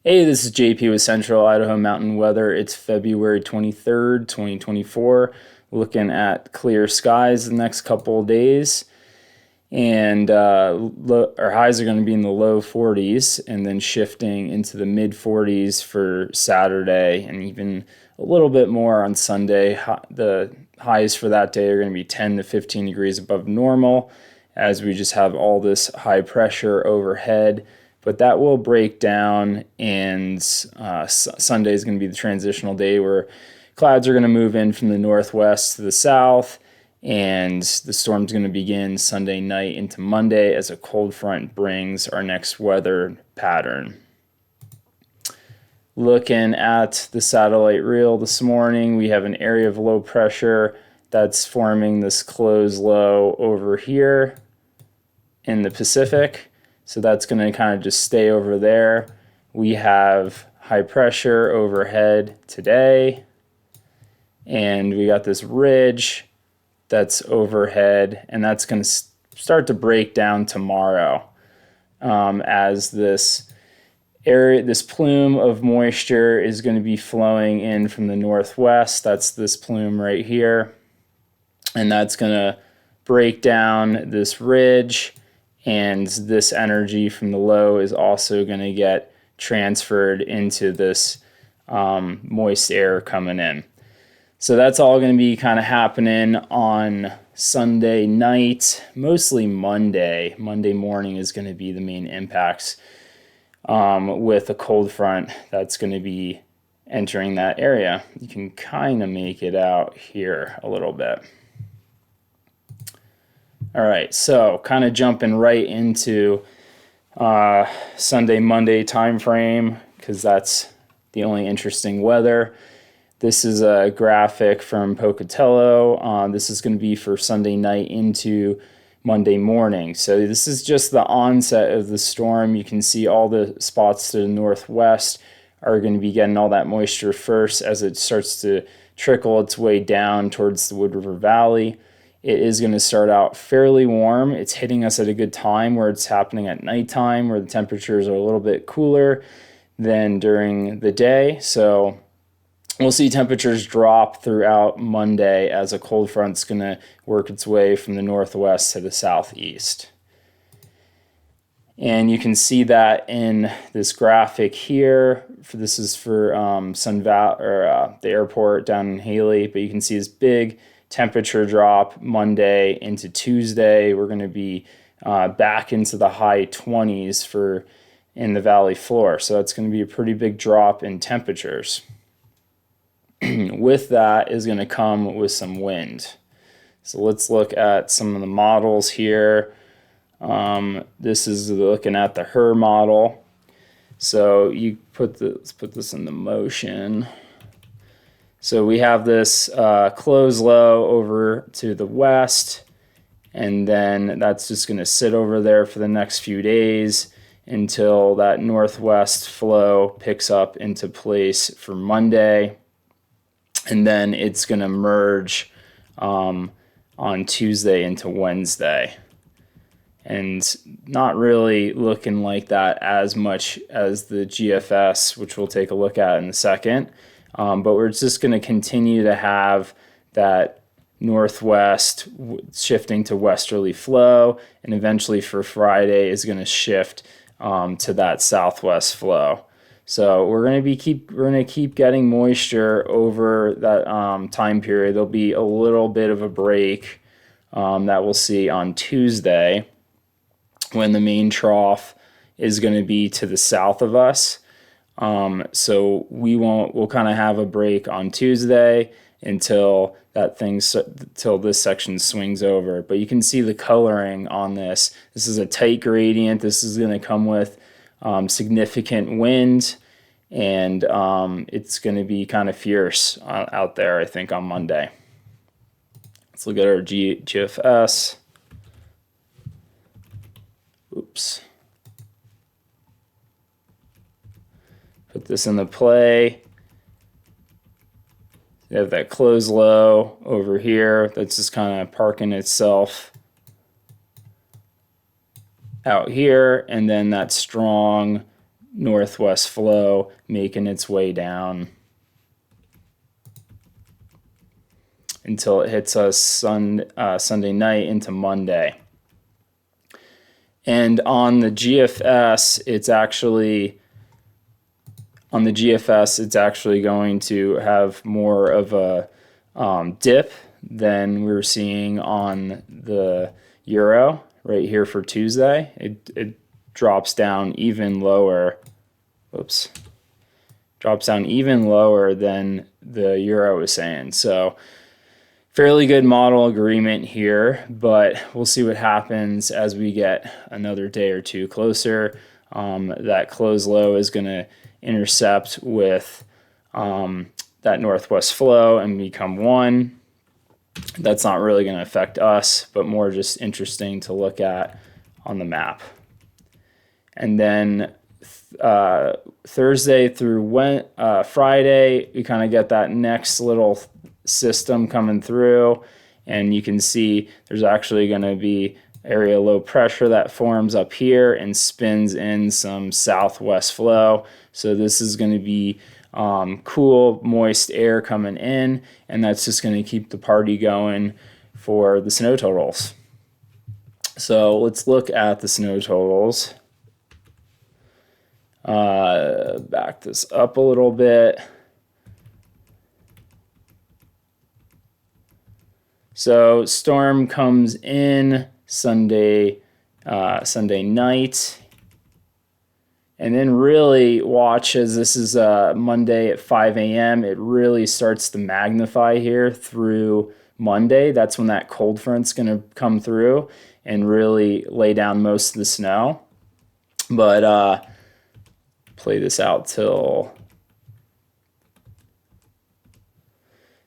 Hey, this is JP with Central Idaho Mountain Weather. It's February 23rd, 2024. Looking at clear skies the next couple of days. And our highs are going to be in the low 40s and then shifting into the mid 40s for Saturday and even a little bit more on Sunday. The highs for that day are going to be 10 to 15 degrees above normal as we just have all this high pressure overhead. But that will break down, and Sunday is going to be the transitional day where clouds are going to move in from the northwest to the south, and the storm's going to begin Sunday night into Monday as a cold front brings our next weather pattern. Looking at the satellite reel this morning, we have an area of low pressure that's forming this closed low over here in the Pacific. So that's going to kind of just stay over there. We have high pressure overhead today, and we got this ridge that's overhead, and that's going to start to break down tomorrow as this plume of moisture is going to be flowing in from the northwest. That's this plume right here, and that's going to break down this ridge, and this energy from the low is also going to get transferred into this moist air coming in. So that's all going to be kind of happening on Sunday night, mostly Monday. Monday morning is going to be the main impacts with a cold front that's going to be entering that area. You can kind of make it out here a little bit. All right, so kind of jumping right into Sunday, Monday time frame, because that's the only interesting weather. This is a graphic from Pocatello. This is going to be for Sunday night into Monday morning. So this is just the onset of the storm. You can see all the spots to the northwest are going to be getting all that moisture first as it starts to trickle its way down towards the Wood River Valley. It is going to start out fairly warm. It's hitting us at a good time where it's happening at nighttime, where the temperatures are a little bit cooler than during the day. So we'll see temperatures drop throughout Monday as a cold front's going to work its way from the northwest to the southeast. And you can see that in this graphic here. This is for Sun Valley, or the airport down in Haley, but you can see this big temperature drop Monday into Tuesday. We're going to be back into the high 20s in the valley floor. So that's going to be a pretty big drop in temperatures. With that is going to come with some wind. So let's look at some of the models here. This is looking at the HRRR model. So let's put this into motion. So we have this closed low over to the west, and then that's just going to sit over there for the next few days until that northwest flow picks up into place for Monday. And then it's going to merge on Tuesday into Wednesday. And not really looking like that as much as the GFS, which we'll take a look at in a second. But we're just going to continue to have that northwest shifting to westerly flow, and eventually for Friday is going to shift to that southwest flow. So we're going to keep getting moisture over that time period. There'll be a little bit of a break that we'll see on Tuesday when the main trough is going to be to the south of us. So we'll kind of have a break on Tuesday until this section swings over. But you can see the coloring on this. This is a tight gradient. This is going to come with significant wind, and it's going to be kind of fierce out there, I think, on Monday. Let's look at our GFS. Oops. Put this into play. You have that closed low over here that's just kind of parking itself out here, and then that strong northwest flow making its way down until it hits us Sunday night into Monday. And on the GFS, it's actually going to have more of a dip than we were seeing on the euro right here for Tuesday. It drops down even lower. Whoops. Drops down even lower than the euro was saying. So fairly good model agreement here, but we'll see what happens as we get another day or two closer. That close low is going to intercept with that northwest flow and become one. That's not really going to affect us, but more just interesting to look at on the map. And then Thursday through Friday, we kind of get that next little system coming through, and you can see there's actually going to be area low pressure that forms up here and spins in some southwest flow. So this is going to be cool, moist air coming in, and that's just going to keep the party going for the snow totals. So let's look at the snow totals. Back this up a little bit. So storm comes in Sunday night. And then really watch as this is Monday at 5 a.m. It really starts to magnify here through Monday. That's when that cold front's going to come through and really lay down most of the snow. But play this out till...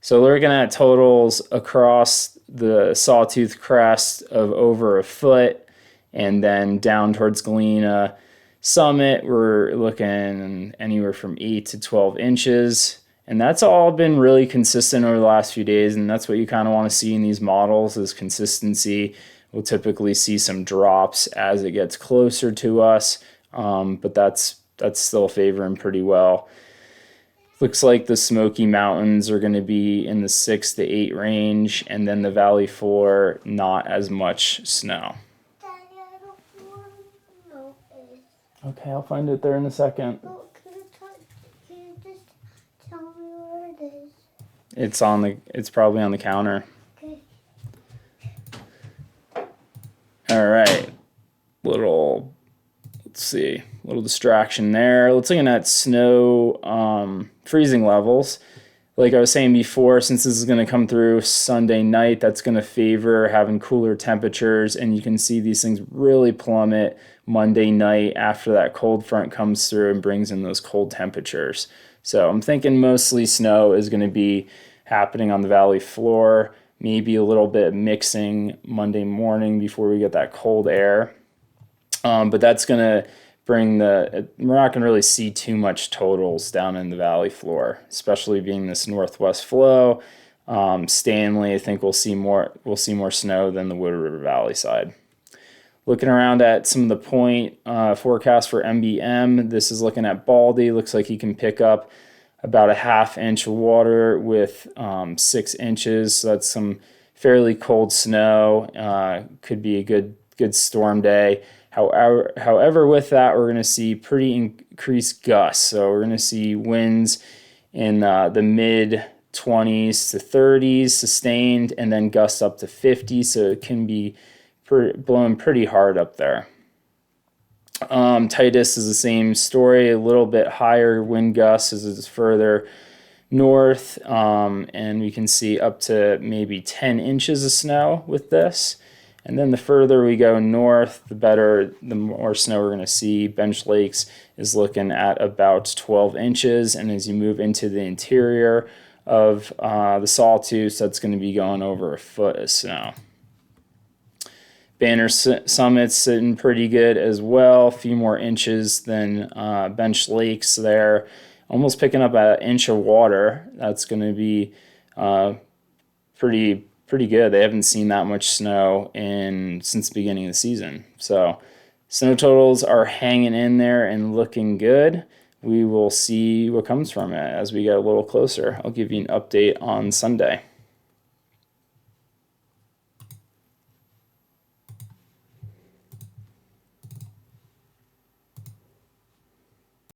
So we're looking at totals across the Sawtooth Crest of over a foot, and then down towards Galena Summit, we're looking anywhere from 8 to 12 inches. And that's all been really consistent over the last few days, and that's what you kind of want to see in these models is consistency. We'll typically see some drops as it gets closer to us, but that's still favoring pretty well. Looks like the Smoky Mountains are going to be in the 6 to 8 range, and then the Valley floor, not as much snow. Okay, I'll find it there in a second. Well, can you just tell me where it is? It's probably on the counter. Okay. All right. Let's see, little distraction there. Let's look at snow freezing levels. Like I was saying before, since this is going to come through Sunday night, that's going to favor having cooler temperatures, and you can see these things really plummet Monday night after that cold front comes through and brings in those cold temperatures. So I'm thinking mostly snow is going to be happening on the valley floor, maybe a little bit mixing Monday morning before we get that cold air. But that's going to bring we're not going to really see too much totals down in the valley floor, especially being this northwest flow. Stanley, I think we'll see more snow than the Wood River Valley side. Looking around at some of the point forecast for MBM, this is looking at Baldy. Looks like he can pick up about a ½ inch of water with 6 inches. So that's some fairly cold snow. Could be a good storm day. However, with that, we're going to see pretty increased gusts. So we're going to see winds in the mid 20s to 30s sustained, and then gusts up to 50. So it can be blowing pretty hard up there. Titus is the same story, a little bit higher wind gusts as it's further north, and we can see up to maybe 10 inches of snow with this. And then the further we go north, the more snow we're going to see. Bench Lakes is looking at about 12 inches, and as you move into the interior of the Sawtooth, that's going to be going over a foot of snow. Banner Summit's sitting pretty good as well, a few more inches than Bench Lakes there. Almost picking up an inch of water. That's going to be pretty good. They haven't seen that much snow since the beginning of the season. So Snow totals are hanging in there and looking good. We will see what comes from it as we get a little closer. I'll give you an update on Sunday.